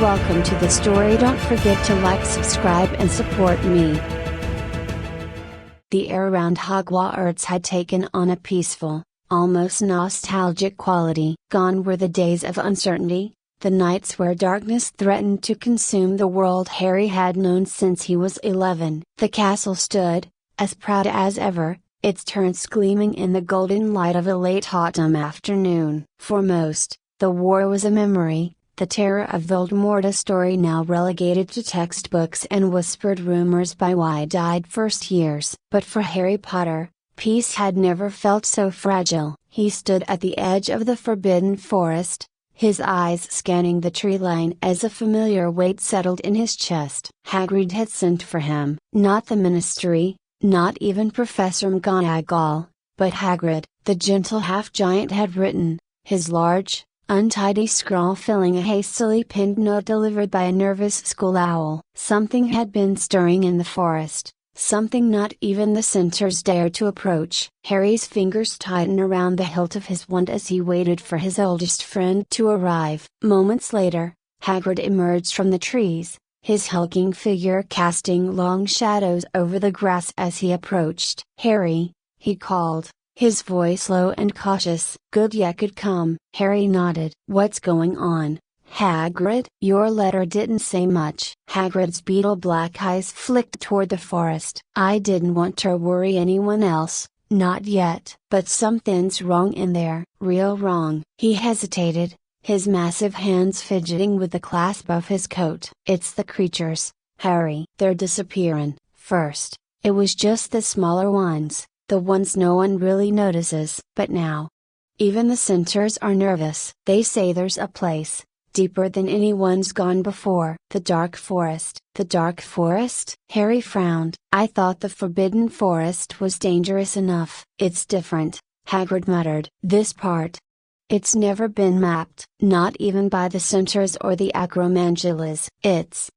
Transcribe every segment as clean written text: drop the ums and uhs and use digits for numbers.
Welcome to the story. Don't forget to like, subscribe and support me. The air around Hogwarts had taken on a peaceful, almost nostalgic quality. Gone were the days of uncertainty, the nights where darkness threatened to consume the world Harry had known since he was 11. The castle stood, as proud as ever, its turrets gleaming in the golden light of a late autumn afternoon. For most, the war was a memory. The terror of Voldemort a story now relegated to textbooks and whispered rumors by wide-eyed first years. But for Harry Potter, peace had never felt so fragile. He stood at the edge of the Forbidden Forest, his eyes scanning the tree line as a familiar weight settled in his chest. Hagrid had sent for him. Not the Ministry, not even Professor McGonagall, but Hagrid, the gentle half-giant had written, his large, untidy scrawl filling a hastily pinned note delivered by a nervous school owl. Something had been stirring in the forest, something not even the centaurs dared to approach. Harry's fingers tightened around the hilt of his wand as he waited for his oldest friend to arrive. Moments later, Hagrid emerged from the trees, his hulking figure casting long shadows over the grass as he approached. "Harry," he called, his voice low and cautious. "Good you could come." Harry nodded. "What's going on, Hagrid?" "Your letter didn't say much." Hagrid's beetle-black eyes flicked toward the forest. "I didn't want to worry anyone else, not yet. But something's wrong in there." "Real wrong." He hesitated, his massive hands fidgeting with the clasp of his coat. "It's the creatures, Harry. They're disappearing." First, it was just the smaller ones, the ones no one really notices. But now, even the centaurs are nervous. They say there's a place, deeper than anyone's gone before. The Dark Forest. The Dark Forest? Harry frowned. "I thought the Forbidden Forest was dangerous enough." "It's different," Hagrid muttered. "This part. It's never been mapped. Not even by the centaurs or the acromantulas. It's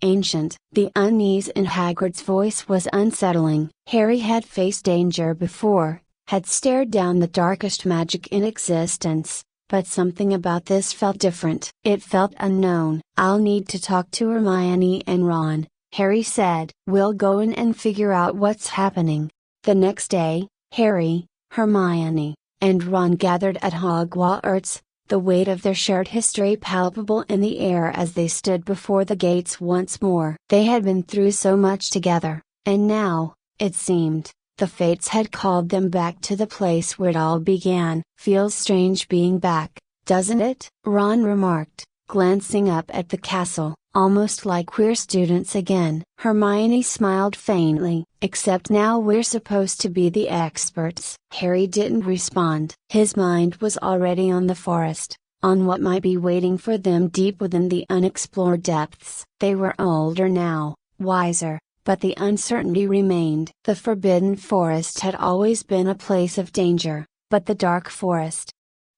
ancient." The unease in Hagrid's voice was unsettling. Harry had faced danger before, had stared down the darkest magic in existence, but something about this felt different. It felt unknown. "I'll need to talk to Hermione and Ron," Harry said. "We'll go in and figure out what's happening." The next day, Harry, Hermione, and Ron gathered at Hogwarts, the weight of their shared history palpable in the air as they stood before the gates once more. They had been through so much together, and now, it seemed, the fates had called them back to the place where it all began. "Feels strange being back, doesn't it?" Ron remarked, glancing up at the castle. "Almost like we're students again." Hermione smiled faintly. "Except now we're supposed to be the experts." Harry didn't respond. His mind was already on the forest, on what might be waiting for them deep within the unexplored depths. They were older now, wiser, but the uncertainty remained. The Forbidden Forest had always been a place of danger, but the Dark Forest,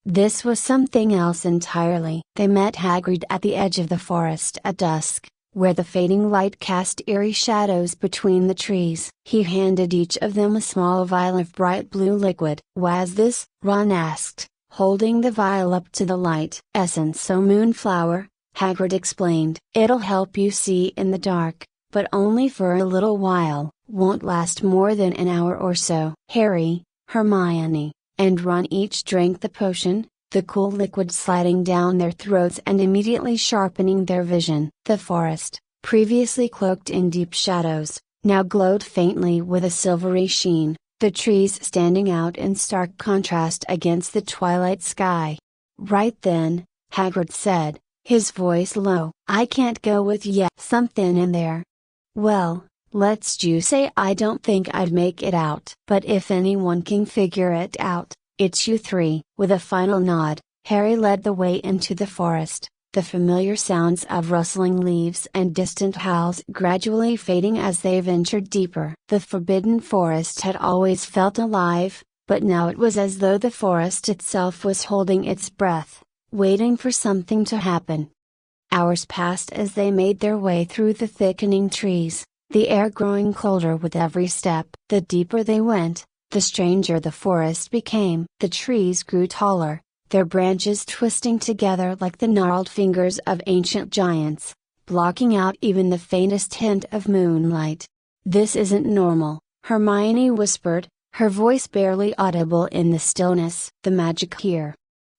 this was something else entirely. They met Hagrid at the edge of the forest at dusk, where the fading light cast eerie shadows between the trees. He handed each of them a small vial of bright blue liquid. "What's this?" Ron asked, holding the vial up to the light. "Essence o' moonflower," Hagrid explained. "It'll help you see in the dark, but only for a little while. Won't last more than an hour or so." Harry, Hermione, and Ron each drank the potion, the cool liquid sliding down their throats and immediately sharpening their vision. The forest, previously cloaked in deep shadows, now glowed faintly with a silvery sheen, the trees standing out in stark contrast against the twilight sky. "Right then," Hagrid said, his voice low, "I can't go with ya." "Something in there." "Well, let's just say I don't think I'd make it out. But if anyone can figure it out, it's you three." With a final nod, Harry led the way into the forest, the familiar sounds of rustling leaves and distant howls gradually fading as they ventured deeper. The Forbidden Forest had always felt alive, but now it was as though the forest itself was holding its breath, waiting for something to happen. Hours passed as they made their way through the thickening trees, the air growing colder with every step. The deeper they went, the stranger the forest became. The trees grew taller, their branches twisting together like the gnarled fingers of ancient giants, blocking out even the faintest hint of moonlight. "This isn't normal," Hermione whispered, her voice barely audible in the stillness. "The magic here.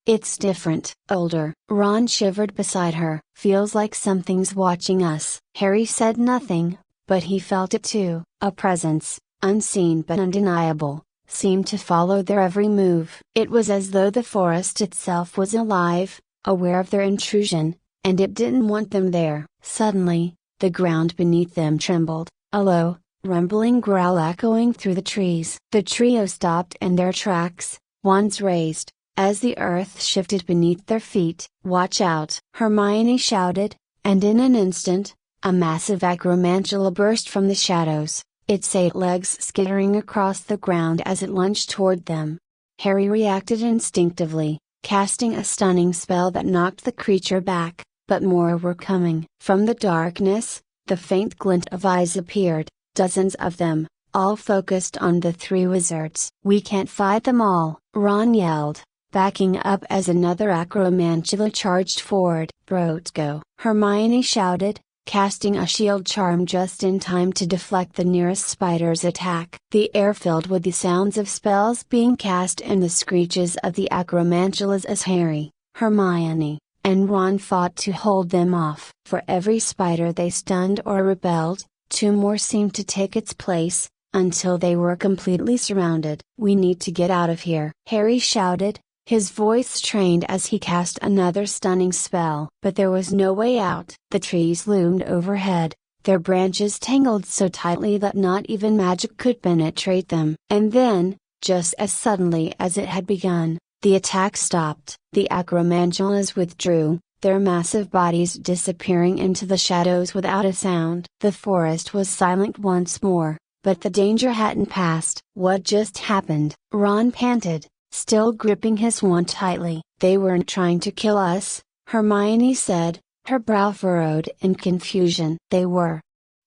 It's different." "Older." Ron shivered beside her. "Feels like something's watching us." Harry said nothing, but he felt it too. A presence, unseen but undeniable, seemed to follow their every move. It was as though the forest itself was alive, aware of their intrusion, and it didn't want them there. Suddenly, the ground beneath them trembled, a low, rumbling growl echoing through the trees. The trio stopped in their tracks, wands raised, as the earth shifted beneath their feet. "Watch out!" Hermione shouted, and in an instant, a massive acromantula burst from the shadows, its 8 legs skittering across the ground as it lunged toward them. Harry reacted instinctively, casting a stunning spell that knocked the creature back, but more were coming. From the darkness, the faint glint of eyes appeared, dozens of them, all focused on the 3 wizards. "We can't fight them all," Ron yelled, backing up as another acromantula charged forward. "Brotgo!" Hermione shouted, casting a shield charm just in time to deflect the nearest spider's attack. The air filled with the sounds of spells being cast and the screeches of the acromantulas as Harry, Hermione, and Ron fought to hold them off. For every spider they stunned or repelled, 2 more seemed to take its place, until they were completely surrounded. "We need to get out of here," Harry shouted, his voice strained as he cast another stunning spell. But there was no way out. The trees loomed overhead, their branches tangled so tightly that not even magic could penetrate them. And then, just as suddenly as it had begun, the attack stopped. The acromantulas withdrew, their massive bodies disappearing into the shadows without a sound. The forest was silent once more, but the danger hadn't passed. "What just happened?" Ron panted, still gripping his wand tightly. "They weren't trying to kill us," Hermione said, her brow furrowed in confusion. "They were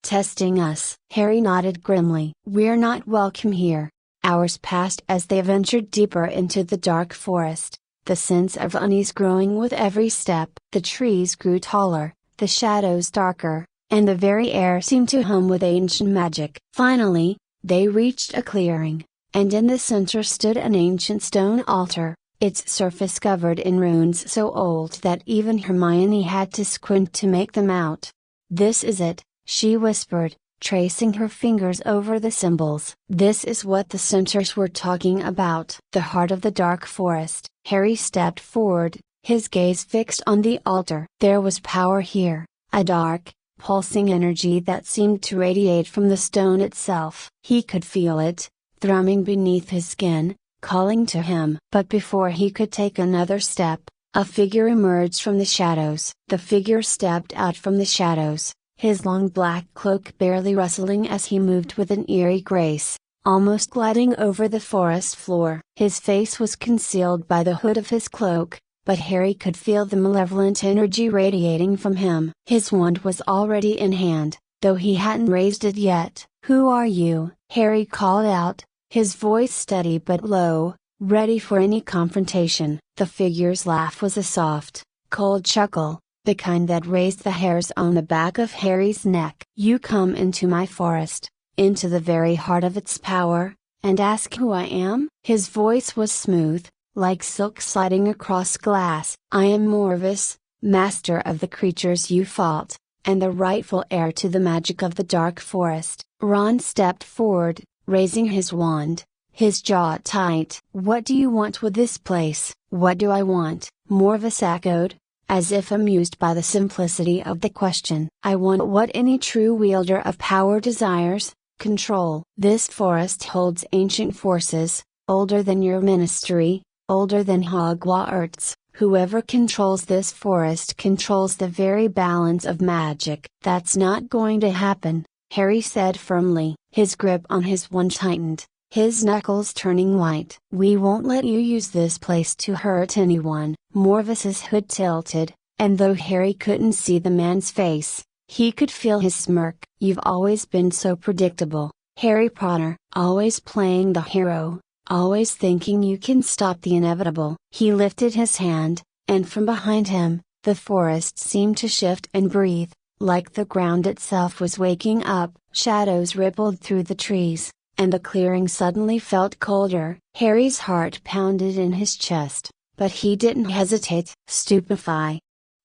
testing us." Harry nodded grimly. "We're not welcome here." Hours passed as they ventured deeper into the dark forest, the sense of unease growing with every step. The trees grew taller, the shadows darker, and the very air seemed to hum with ancient magic. Finally, they reached a clearing, and in the center stood an ancient stone altar, its surface covered in runes so old that even Hermione had to squint to make them out. "This is it," she whispered, tracing her fingers over the symbols. "This is what the centaurs were talking about." The heart of the dark forest. Harry stepped forward, his gaze fixed on the altar. There was power here, a dark, pulsing energy that seemed to radiate from the stone itself. He could feel it, thrumming beneath his skin, calling to him. But before he could take another step, a figure emerged from the shadows. The figure stepped out from the shadows, his long black cloak barely rustling as he moved with an eerie grace, almost gliding over the forest floor. His face was concealed by the hood of his cloak, but Harry could feel the malevolent energy radiating from him. His wand was already in hand, though he hadn't raised it yet. "Who are you?" Harry called out, his voice steady but low, ready for any confrontation. The figure's laugh was a soft, cold chuckle, the kind that raised the hairs on the back of Harry's neck. "You come into my forest, into the very heart of its power, and ask who I am?" His voice was smooth, like silk sliding across glass. "I am Morvis, master of the creatures you fought, and the rightful heir to the magic of the dark forest." Ron stepped forward, raising his wand, his jaw tight. "What do you want with this place?" "What do I want?" Morvis echoed, as if amused by the simplicity of the question. "I want what any true wielder of power desires: control." "This forest holds ancient forces, older than your ministry, older than Hogwarts. Whoever controls this forest controls the very balance of magic." "That's not going to happen," Harry said firmly, his grip on his wand tightened, his knuckles turning white. "We won't let you use this place to hurt anyone." Morvis's hood tilted, and though Harry couldn't see the man's face, he could feel his smirk. "You've always been so predictable, Harry Potter, always playing the hero, always thinking you can stop the inevitable. He lifted his hand, and from behind him, the forest seemed to shift and breathe, like the ground itself was waking up. Shadows rippled through the trees, and the clearing suddenly felt colder. Harry's heart pounded in his chest, but he didn't hesitate. Stupefy!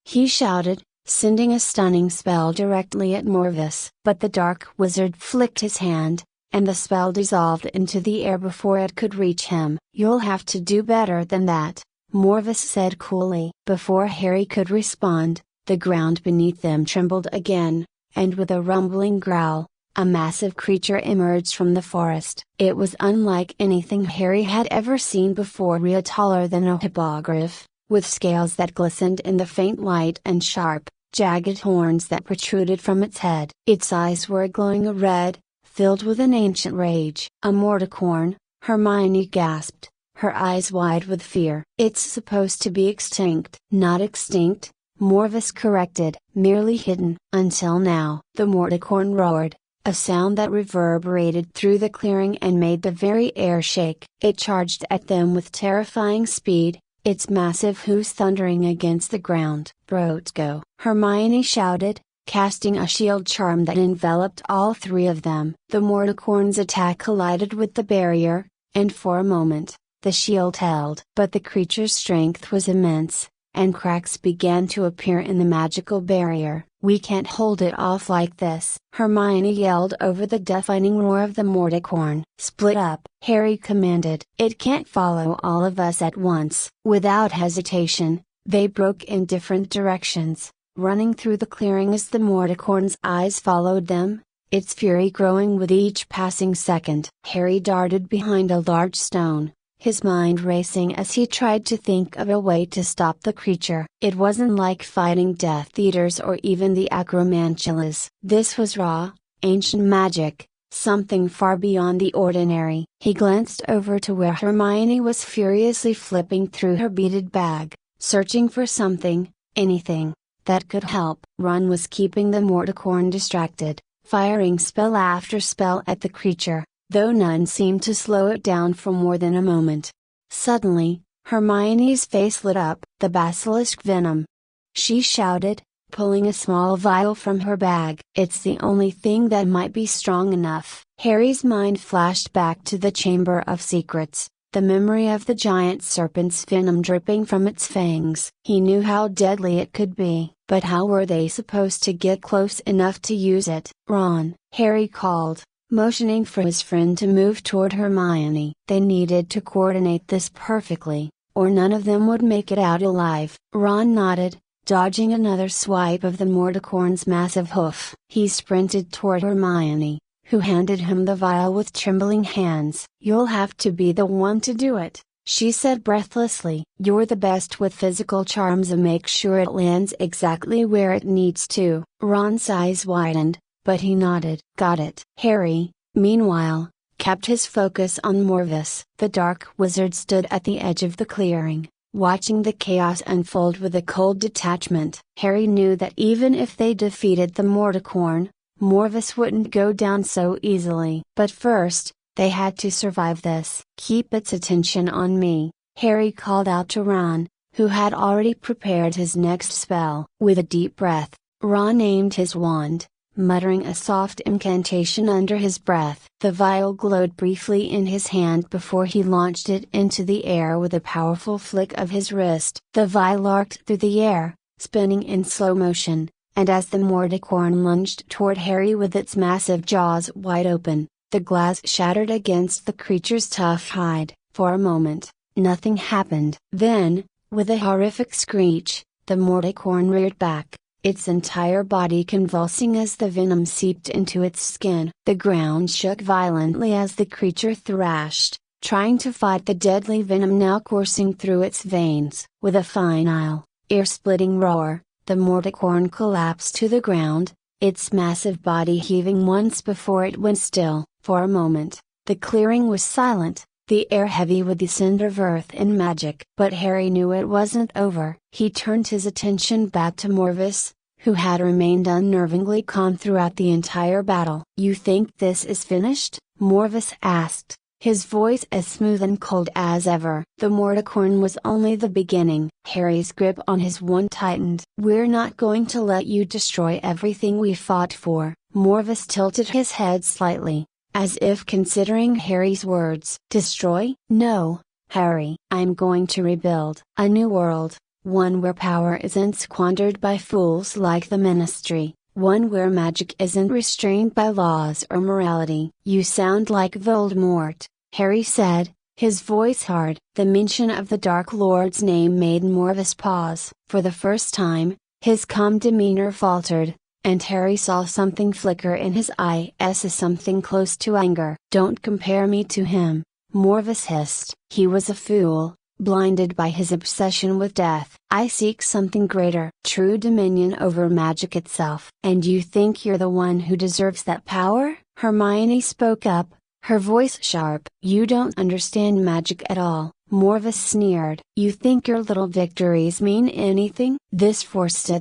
He shouted, sending a stunning spell directly at Morvis. But the dark wizard flicked his hand, and the spell dissolved into the air before it could reach him. "You'll have to do better than that," Morvis said coolly. Before Harry could respond, the ground beneath them trembled again, and with a rumbling growl, a massive creature emerged from the forest. It was unlike anything Harry had ever seen before. Taller than a hippogriff, with scales that glistened in the faint light and sharp, jagged horns that protruded from its head. Its eyes were glowing a red, filled with an ancient rage. "A morticorn," Hermione gasped, her eyes wide with fear. "It's supposed to be extinct." "Not extinct," Morvis corrected, "merely hidden." "Until now," the morticorn roared, a sound that reverberated through the clearing and made the very air shake. It charged at them with terrifying speed, its massive hooves thundering against the ground. "Brotgo!" Hermione shouted, casting a shield charm that enveloped all three of them. The morticorn's attack collided with the barrier, and for a moment, the shield held. But the creature's strength was immense, and cracks began to appear in the magical barrier. "We can't hold it off like this," Hermione yelled over the deafening roar of the morticorn. "Split up," Harry commanded. "It can't follow all of us at once." Without hesitation, they broke in different directions, running through the clearing as the morticorn's eyes followed them, its fury growing with each passing second. Harry darted behind a large stone, his mind racing as he tried to think of a way to stop the creature. It wasn't like fighting Death Eaters or even the Acromantulas. This was raw, ancient magic, something far beyond the ordinary. He glanced over to where Hermione was furiously flipping through her beaded bag, searching for something, anything, that could help. Ron was keeping the morticorn distracted, firing spell after spell at the creature, though none seemed to slow it down for more than a moment. Suddenly, Hermione's face lit up. "The basilisk venom!" she shouted, pulling a small vial from her bag. "It's the only thing that might be strong enough." Harry's mind flashed back to the Chamber of Secrets, the memory of the giant serpent's venom dripping from its fangs. He knew how deadly it could be, but how were they supposed to get close enough to use it? "Ron!" Harry called, motioning for his friend to move toward Hermione. They needed to coordinate this perfectly, or none of them would make it out alive. Ron nodded, dodging another swipe of the morticorn's massive hoof. He sprinted toward Hermione, who handed him the vial with trembling hands. "You'll have to be the one to do it," she said breathlessly. "You're the best with physical charms, and make sure it lands exactly where it needs to." Ron's eyes widened, but he nodded. "Got it." Harry, meanwhile, kept his focus on Morvis. The dark wizard stood at the edge of the clearing, watching the chaos unfold with a cold detachment. Harry knew that even if they defeated the morticorn, Morvis wouldn't go down so easily. But first, they had to survive this. "Keep its attention on me," Harry called out to Ron, who had already prepared his next spell. With a deep breath, Ron aimed his wand, muttering a soft incantation under his breath. The vial glowed briefly in his hand before he launched it into the air with a powerful flick of his wrist. The vial arced through the air, spinning in slow motion, and as the morticorn lunged toward Harry with its massive jaws wide open, the glass shattered against the creature's tough hide. For a moment, nothing happened. Then, with a horrific screech, the morticorn reared back, its entire body convulsing as the venom seeped into its skin. The ground shook violently as the creature thrashed, trying to fight the deadly venom now coursing through its veins. With a final, ear-splitting roar, the morticorn collapsed to the ground, its massive body heaving once before it went still. For a moment, the clearing was silent, the air heavy with the scent of earth and magic. But Harry knew it wasn't over. He turned his attention back to Morvis, who had remained unnervingly calm throughout the entire battle. "You think this is finished?" Morvis asked, his voice as smooth and cold as ever. The Morticorn was only the beginning. Harry's grip on his wand tightened. "We're not going to let you destroy everything we fought for." Morvis tilted his head slightly, as if considering Harry's words. "Destroy? No, Harry. I'm going to rebuild a new world, one where power isn't squandered by fools like the Ministry. One where magic isn't restrained by laws or morality." "You sound like Voldemort," Harry said, his voice hard. The mention of the Dark Lord's name made Morvis pause. For the first time, his calm demeanor faltered, and Harry saw something flicker in his eyes, something close to anger. "Don't compare me to him," Morvis hissed. "He was a fool, blinded by his obsession with death. I seek something greater, true dominion over magic itself." "And you think you're the one who deserves that power?" Hermione spoke up, her voice sharp. "You don't understand magic at all," Morvis sneered. "You think your little victories mean anything? This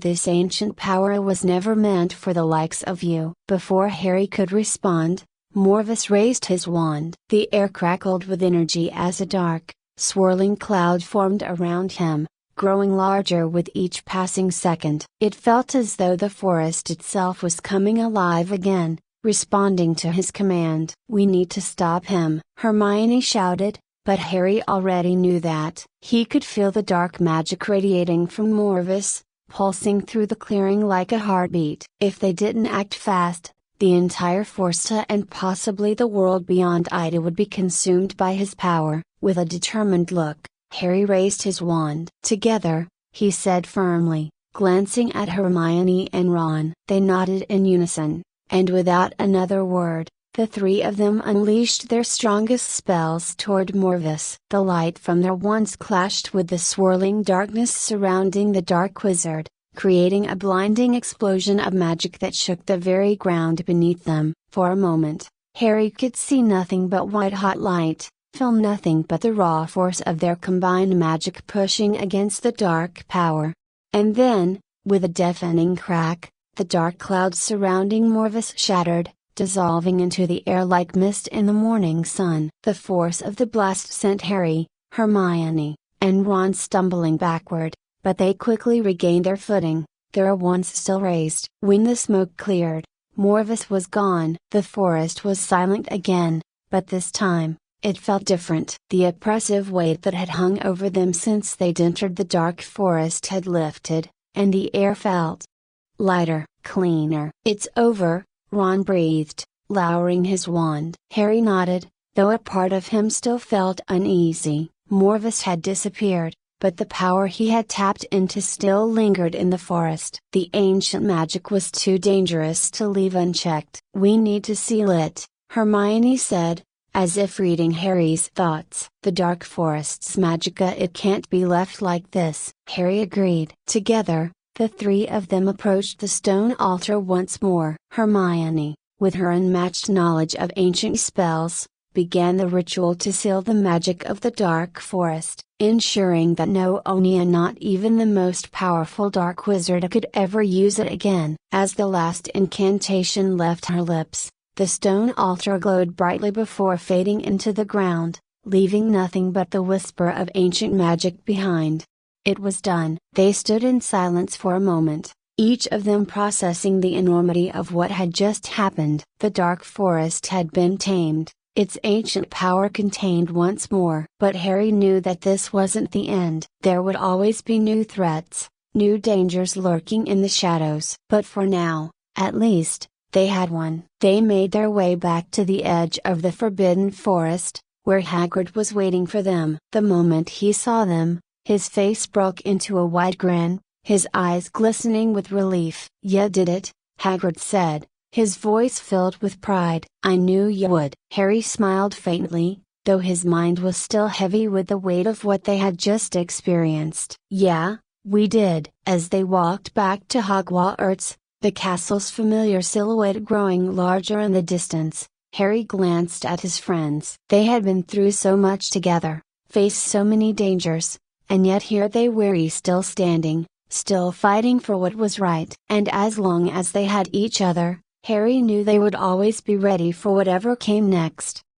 this ancient power was never meant for the likes of you." Before Harry could respond, Morvis raised his wand. The air crackled with energy as a dark, swirling cloud formed around him, growing larger with each passing second. It felt as though the forest itself was coming alive again, responding to his command. "We need to stop him," Hermione shouted, but Harry already knew that. He could feel the dark magic radiating from Morvis, pulsing through the clearing like a heartbeat. If they didn't act fast, the entire forest and possibly the world beyond Ida would be consumed by his power. With a determined look, Harry raised his wand. "Together," he said firmly, glancing at Hermione and Ron. They nodded in unison, and without another word, the three of them unleashed their strongest spells toward Morvis. The light from their wands clashed with the swirling darkness surrounding the dark wizard, creating a blinding explosion of magic that shook the very ground beneath them. For a moment, Harry could see nothing but white-hot light, feel nothing but the raw force of their combined magic pushing against the dark power. And then, with a deafening crack, the dark clouds surrounding Morvis shattered, dissolving into the air like mist in the morning sun. The force of the blast sent Harry, Hermione, and Ron stumbling backward, but they quickly regained their footing, their wands still raised. When the smoke cleared, Morvis was gone. The forest was silent again, but this time, it felt different. The oppressive weight that had hung over them since they'd entered the dark forest had lifted, and the air felt lighter, cleaner. "It's over," Ron breathed, lowering his wand. Harry nodded, though a part of him still felt uneasy. Morvis had disappeared, but the power he had tapped into still lingered in the forest. The ancient magic was too dangerous to leave unchecked. "We need to seal it," Hermione said, as if reading Harry's thoughts. "The dark forest's magica, it can't be left like this." Harry agreed. Together, the three of them approached the stone altar once more. Hermione, with her unmatched knowledge of ancient spells, began the ritual to seal the magic of the dark forest, ensuring that no Oni, not even the most powerful dark wizard, could ever use it again. As the last incantation left her lips, the stone altar glowed brightly before fading into the ground, leaving nothing but the whisper of ancient magic behind. It was done. They stood in silence for a moment, each of them processing the enormity of what had just happened. The dark forest had been tamed, its ancient power contained once more. But Harry knew that this wasn't the end. There would always be new threats, new dangers lurking in the shadows. But for now, at least, they had one. They made their way back to the edge of the forbidden forest, where Hagrid was waiting for them. The moment he saw them, his face broke into a wide grin, his eyes glistening with relief. "You did it," Hagrid said, his voice filled with pride. "I knew you would." Harry smiled faintly, though his mind was still heavy with the weight of what they had just experienced. "Yeah, we did." As they walked back to Hogwarts, the castle's familiar silhouette growing larger in the distance, Harry glanced at his friends. They had been through so much together, faced so many dangers, and yet here they were, still standing, still fighting for what was right. And as long as they had each other, Harry knew they would always be ready for whatever came next.